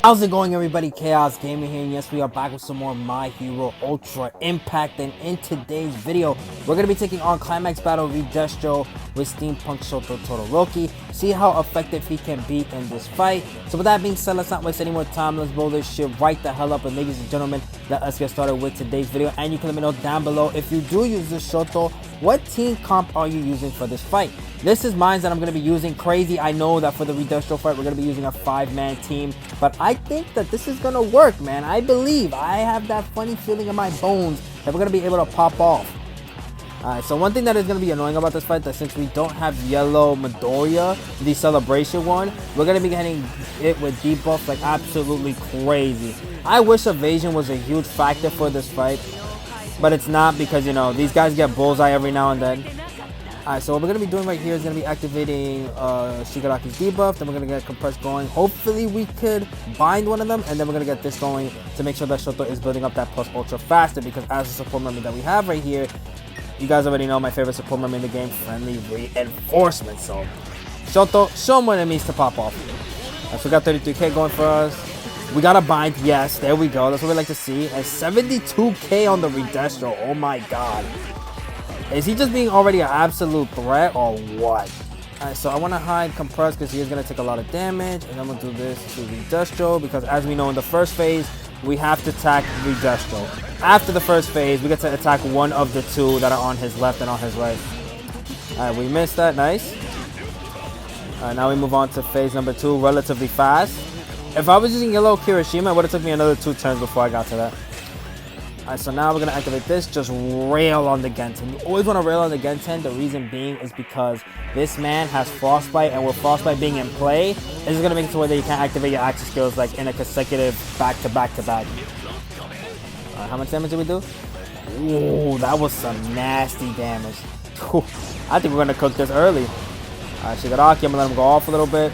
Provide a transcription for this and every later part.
How's it going, everybody? Chaos Gaming here, and yes, we are back with some more My Hero Ultra Impact. And in today's video, we're going to be taking on Climax Battle Redestro with Steampunk Shoto Todoroki. See how effective he can be in this fight. So with that being said, let's not waste any more time. Let's blow this shit right the hell up. And ladies and gentlemen, let us get started with today's video. And you can let me know down below, if you do use this Shoto, what team comp are you using for this fight? This is mine that I'm going to be using. Crazy, I know that for the Redestro fight, we're going to be using a 5-man team. But I think that this is going to work, man. I believe. I have that funny feeling in my bones that we're going to be able to pop off. Alright, so one thing that is going to be annoying about this fight, that since we don't have yellow Midoriya, the celebration one, we're going to be getting it with debuffs like absolutely crazy. I wish evasion was a huge factor for this fight, but it's not, because, you know, these guys get bullseye every now and then. Alright, so what we're going to be doing right here is going to be activating Shigaraki's debuff. Then we're going to get compressed going. Hopefully we could bind one of them, and then we're going to get this going to make sure that Shoto is building up that plus ultra faster, because as a support member that we have right here, you guys already know my favorite support member in the game, friendly reinforcement. So Shoto, show them what it means to pop off. Alright, so we got 33k going for us. We got a bind, yes, there we go. That's what we like to see. And 72k on the Redestro. Oh my god. Is he just being already an absolute threat or what? Alright, so I want to hide compress because he is going to take a lot of damage. And I'm going to do this to Redestro because, as we know, in the first phase, we have to attack Redestro. After the first phase, we get to attack one of the two that are on his left and on his right. Alright, we missed that. Nice. Alright, now we move on to phase number 2 relatively fast. If I was using yellow Kirishima, it would have took me another 2 turns before I got to that. Alright, so now we're going to activate this, just rail on the Genten. You always want to rail on the Genten. The reason being is because this man has Frostbite, and with Frostbite being in play, this is going to make it to where that you can't activate your action skills like in a consecutive back-to-back-to-back. Alright, how much damage did we do? Ooh, that was some nasty damage. Whew. I think we're going to cook this early. Alright, Shigaraki, I'm going to let him go off a little bit.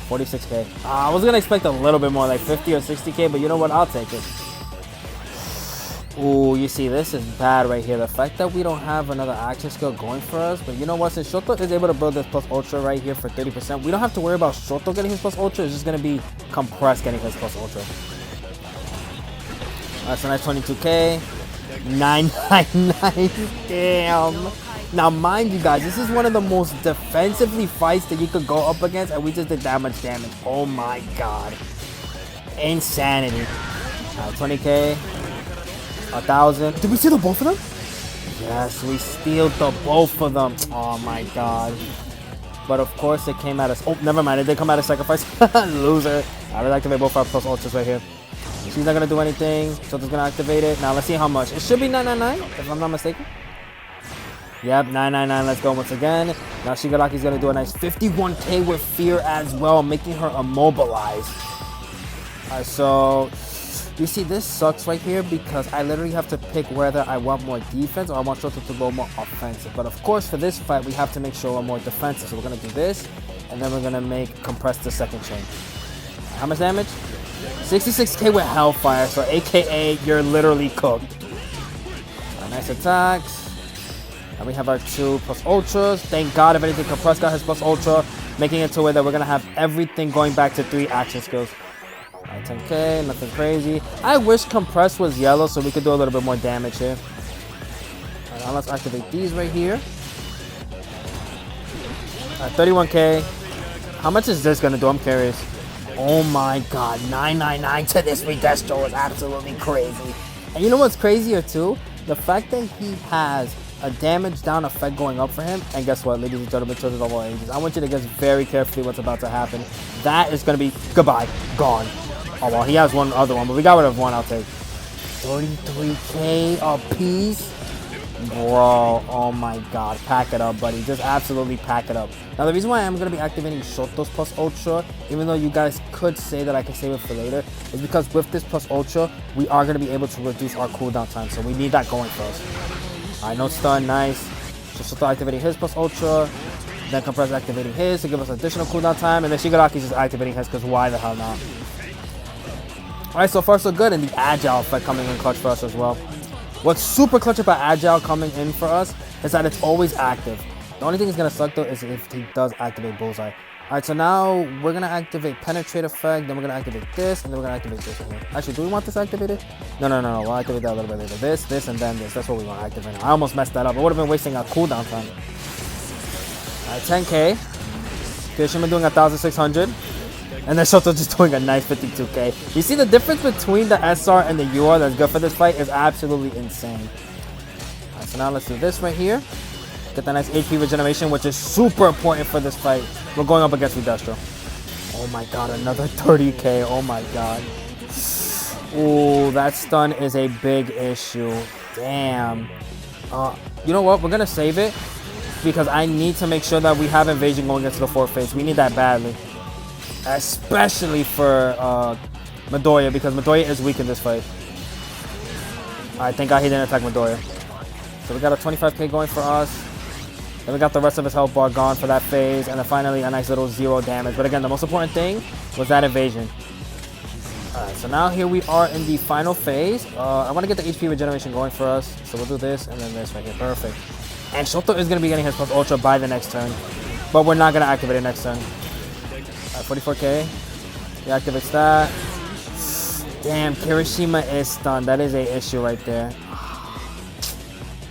46k. I was going to expect a little bit more, like 50 or 60k, but you know what? I'll take it. Ooh, you see, this is bad right here. The fact that we don't have another action skill going for us. But you know what? Since Shoto is able to build this plus ultra right here for 30%, we don't have to worry about Shoto getting his plus ultra. It's just going to be Compress getting his plus ultra. That's a nice 22k. 999. Damn. Now, mind you guys, this is one of the most defensively fights that you could go up against. And we just did that much damage. Oh my god. Insanity. 20k. 1,000. Did we steal the both of them? Yes, we steal the both of them. Oh my god. But of course it came at us. Oh, never mind. It did come out of sacrifice. Loser. I will activate both our plus ultras right here. She's not going to do anything. So she's going to activate it. Now let's see how much. It should be 999 if I'm not mistaken. Yep, 999. Let's go once again. Now Shigaraki's going to do a nice 51k with fear as well, making her immobilized. Alright, so you see, this sucks right here because I literally have to pick whether I want more defense or I want Shoto to go more offensive. But of course, for this fight, we have to make sure we're more defensive. So we're going to do this, and then we're going to make compress the second chain. How much damage? 66k with Hellfire, so aka you're literally cooked. Nice attacks. And we have our 2 plus ultras. Thank God, if anything, compress got his plus ultra, making it to where that we're going to have everything going back to 3 action skills. 10k, nothing crazy. I wish compress was yellow so we could do a little bit more damage here. Alright, now let's activate these right here. Alright, 31k. How much is this gonna do? I'm curious. Oh my god, 999 to this Redestro is absolutely crazy. And you know what's crazier too? The fact that he has a damage down effect going up for him. And guess what, ladies and gentlemen, children of all ages, I want you to guess very carefully what's about to happen. That is gonna be goodbye, gone. Oh, well, he has one other one, but we got rid of one. I'll take 33k a piece. Bro, oh my god. Pack it up, buddy. Just absolutely pack it up. Now, the reason why I'm going to be activating Shoto's plus ultra, even though you guys could say that I can save it for later, is because with this plus ultra, we are going to be able to reduce our cooldown time. So we need that going for us. Alright, no stun. Nice. So Shoto activating his plus ultra. Then Compress activating his to give us additional cooldown time. And then Shigaraki's just activating his because why the hell not? Alright, so far so good, and the Agile effect coming in clutch for us as well. What's super clutch about Agile coming in for us is that it's always active. The only thing that's going to suck though is if he does activate Bullseye. Alright, so now we're gonna activate penetrate effect, then we're gonna activate this, and then we're gonna activate this right here. Actually, do we want this activated? No. We'll activate that a little bit later. This, and then this. That's what we want to activate now. I almost messed that up. It would have been wasting our cooldown time. Alright, 10k. Kirishima doing 1,600. And then Shoto just doing a nice 52k. You see the difference between the SR and the UR that's good for this fight is absolutely insane. Alright, so now let's do this right here. Get that nice HP regeneration, which is super important for this fight. We're going up against Redestro. Oh my god, another 30k. Oh my god. Ooh, that stun is a big issue. Damn. You know what? We're going to save it because I need to make sure that we have invasion going into the fourth phase. We need that badly. Especially for Midoriya, because Midoriya is weak in this fight. Alright, thank god he didn't attack Midoriya. So we got a 25k going for us. Then we got the rest of his health bar gone for that phase. And then finally a nice little 0 damage. But again, the most important thing was that evasion. Alright, so now here we are in the final phase. I want to get the HP regeneration going for us. So we'll do this and then this right here. Perfect. And Shoto is going to be getting his plus ultra by the next turn. But we're not going to activate it next turn. Alright, 44k. He activates that. Damn, Kirishima is stunned. That is a issue right there.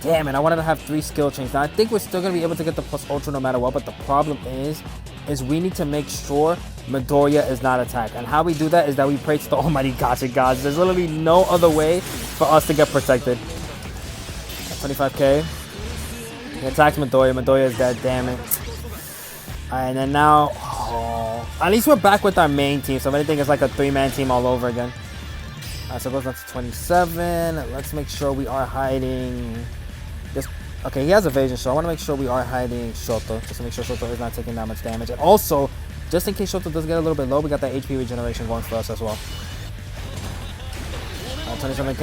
Damn it, I wanted to have 3 skill chains. Now, I think we're still going to be able to get the plus ultra no matter what, but the problem is we need to make sure Midoriya is not attacked. And how we do that is that we pray to the almighty gotcha gods. There's literally no other way for us to get protected. 25k. He attacks Midoriya. Midoriya is dead, damn it. Alright, and then now, at least we're back with our main team. So if anything, it's like a 3-man team all over again. Alright, so it goes up to 27. Let's make sure we are hiding this. Okay, he has evasion, so I want to make sure we are hiding Shoto, just to make sure Shoto is not taking that much damage. And also, just in case Shoto does get a little bit low, we got that HP regeneration going for us as well. 27k.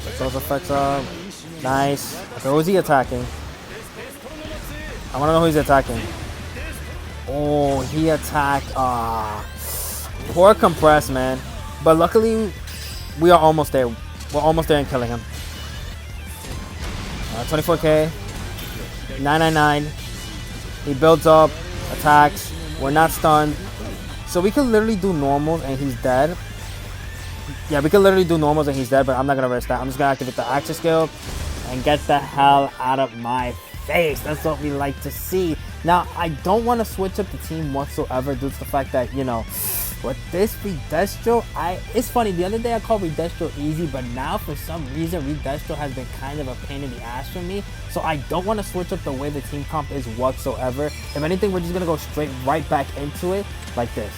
Get those effects up. Nice. Okay, who's he attacking? I want to know who he's attacking. Oh, he attacked. Poor compress, man. But luckily, we are almost there. We're almost there in killing him. 24k. 999. He builds up, attacks. We're not stunned. So we could literally do normals and he's dead. Yeah, we could literally do normals and he's dead, but I'm not going to risk that. I'm just going to activate the action skill and get the hell out of my face. That's what we like to see. Now, I don't want to switch up the team whatsoever due to the fact that, you know, with this Redestro, it's funny, the other day I called Redestro easy, but now for some reason Redestro has been kind of a pain in the ass for me. So I don't want to switch up the way the team comp is whatsoever. If anything, we're just going to go straight right back into it like this.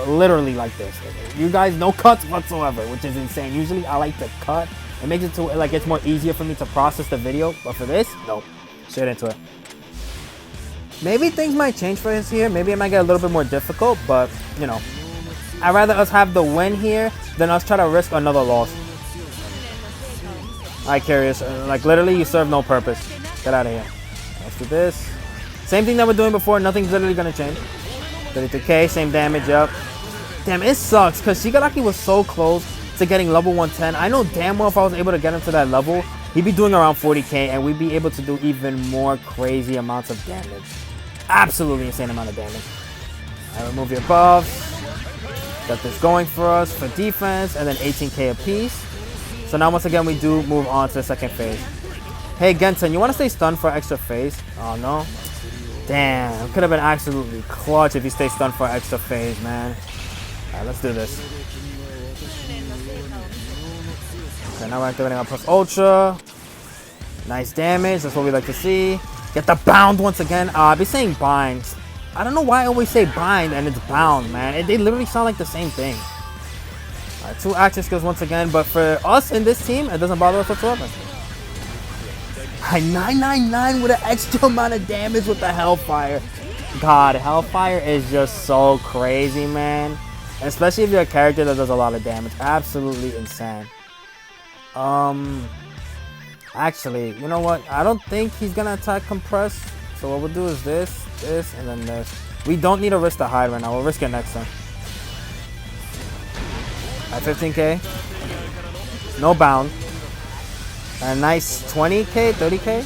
Literally like this. You guys, no cuts whatsoever, which is insane. Usually I like to cut. It makes it to like it's more easier for me to process the video, but for this, nope. Straight into it. Maybe things might change for us here. Maybe it might get a little bit more difficult, but you know, I'd rather us have the win here than us try to risk another loss. Alright, Curious. Like literally, you serve no purpose. Get out of here. Let's do this. Same thing that we're doing before. Nothing's literally gonna change. 32k, same damage. Up. Damn, it sucks because Shigaraki was so close to getting level 110. I know damn well if I was able to get him to that level, he'd be doing around 40k, and we'd be able to do even more crazy amounts of damage. Absolutely insane amount of damage. I remove your buffs. Got this going for us for defense, and then 18k apiece. So now once again we do move on to the second phase. Hey Gensen, you want to stay stunned for an extra phase? Oh no. Damn, could have been absolutely clutch if you stay stunned for an extra phase, man. Alright, let's do this. Okay, now we're activating our plus ultra. Nice damage, that's what we like to see. Get the bound once again. I'll be saying bind. I don't know why I always say bind and it's bound, man. They literally sound like the same thing. Alright, 2 action skills once again, but for us in this team, it doesn't bother us whatsoever. 999 with an extra amount of damage with the Hellfire. God, Hellfire is just so crazy, man. Especially if you're a character that does a lot of damage. Absolutely insane. Actually, you know what? I don't think he's gonna attack Compress. So what we'll do is this, and then this. We don't need a risk to hide right now. We'll risk it next time. At 15k. No bound. A nice 20k, 30k.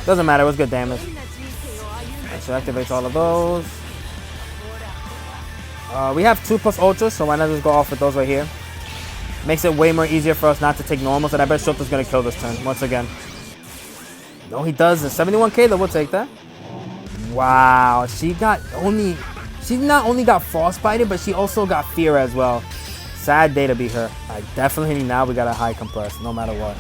Doesn't matter. It was good damage. Right, so activates all of those. We have 2 plus ultras, so why not just go off with those right here? Makes it way more easier for us not to take normals, and I bet Shoto's gonna kill this turn once again. No, he doesn't. 71k, though, we'll take that. Wow, she not only got frostbited, but she also got fear as well. Sad day to be her. Alright, definitely now we got a high compress, no matter what.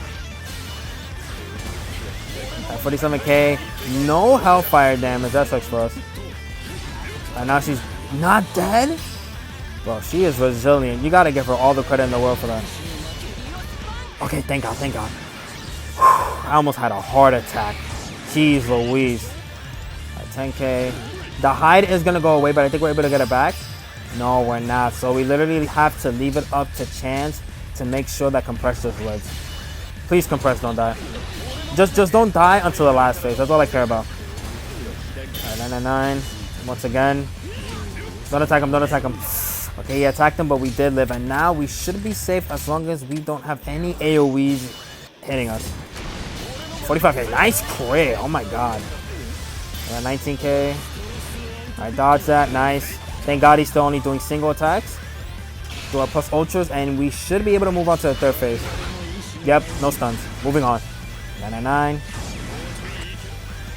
47k, no hellfire damage. That sucks for us. And now she's not dead? Bro, she is resilient. You gotta give her all the credit in the world for that. Okay, thank God, thank God. Whew, I almost had a heart attack. Jeez Louise. 10k. The hide is gonna go away, but I think we're able to get it back. No, we're not. So we literally have to leave it up to chance to make sure that compress just lives. Please compress, don't die. Just don't die until the last phase. That's all I care about. Alright, 999. Once again. Don't attack him, don't attack him. Okay, he attacked him, but we did live. And now we should be safe as long as we don't have any AoEs hitting us. 45k. Nice crit. Oh my god. 19k. Alright, dodge that. Nice. Thank God he's still only doing single attacks. Do our plus ultras, and we should be able to move on to the 3rd phase. Yep, no stuns. Moving on. 999.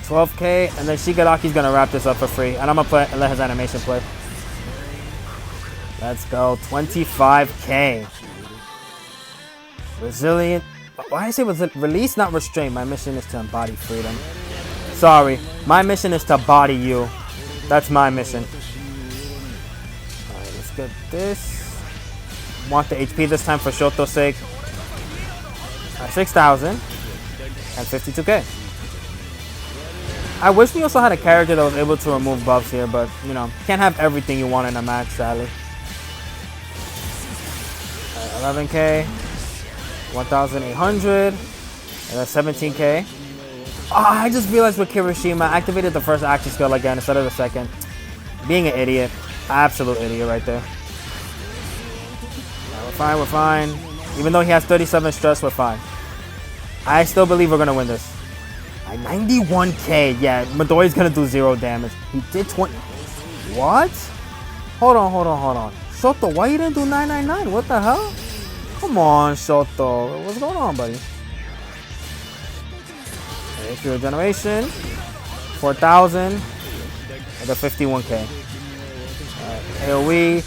12k, and then Shigaraki's gonna wrap this up for free. And I'm gonna let his animation play. Let's go. 25k. Resilient. Why did I say release, not restraint? My mission is to embody freedom. Sorry. My mission is to body you. That's my mission. Alright, let's get this. Want the HP this time for Shoto's sake. 6,000. And 52k. I wish we also had a character that was able to remove buffs here, but, you know, can't have everything you want in a match, sadly. 11k. 1,800. And that's 17k. Oh, I just realized with Kirishima, I activated the first action skill again instead of the second. Being an idiot. Absolute idiot right there. We're fine, we're fine. Even though he has 37 stress, we're fine. I still believe we're going to win this. 91k. Yeah, Midoriya's going to do 0 damage. He did 20. What? Hold on. Shoto, why you didn't do 999? What the hell? Come on, Shoto. What's going on, buddy? HP regeneration. 4,000. And the 51k. AoE.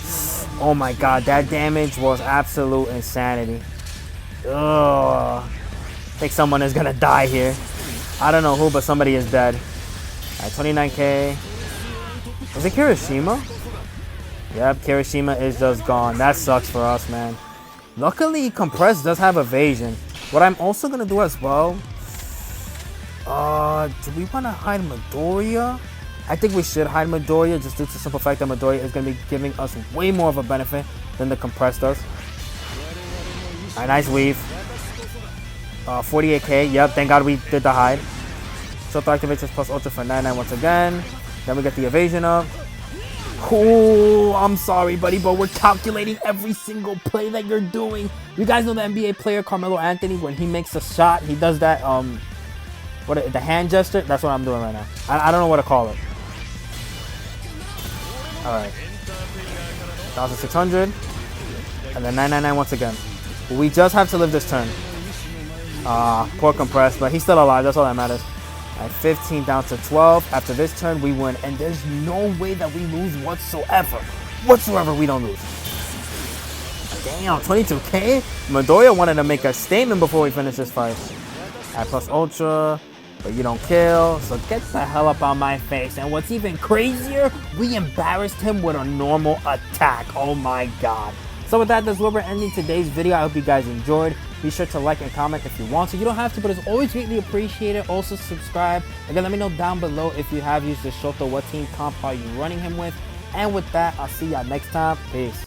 Oh my god, that damage was absolute insanity. Ugh. I think someone is gonna die here. I don't know who, but somebody is dead. Alright, 29k. Was it Kirishima? Yep, Kirishima is just gone. That sucks for us, man. Luckily, Compress does have evasion. What I'm also gonna do as well. Do we want to hide Midoriya? I think we should hide Midoriya just due to the simple fact that Midoriya is going to be giving us way more of a benefit than the Compress does. Alright, nice weave. 48k. Yep, thank God we did the hide. Shoto activates his plus ultra for 99 once again. Then we get the evasion up. Oh, I'm sorry, buddy, but we're calculating every single play that you're doing. You guys know the NBA player Carmelo Anthony, when he makes a shot, he does that, the hand gesture? That's what I'm doing right now. I don't know what to call it. Alright. 1,600. And then 999 once again. We just have to live this turn. Poor Compress, but he's still alive. That's all that matters. Alright, 15 down to 12. After this turn, we win. And there's no way that we lose whatsoever. Whatsoever, we don't lose. Damn, 22k? Midoriya wanted to make a statement before we finish this fight. Alright, plus ultra. But you don't kill, so get the hell up on my face. And what's even crazier, we embarrassed him with a normal attack. Oh my god. So with that, that's where we're ending today's video. I hope you guys enjoyed. Be sure to like and comment if you want to. You don't have to, but it's always greatly appreciated. Also subscribe. Again, let me know down below if you have used the Shoto. What team comp are you running him with? And with that, I'll see y'all next time. Peace.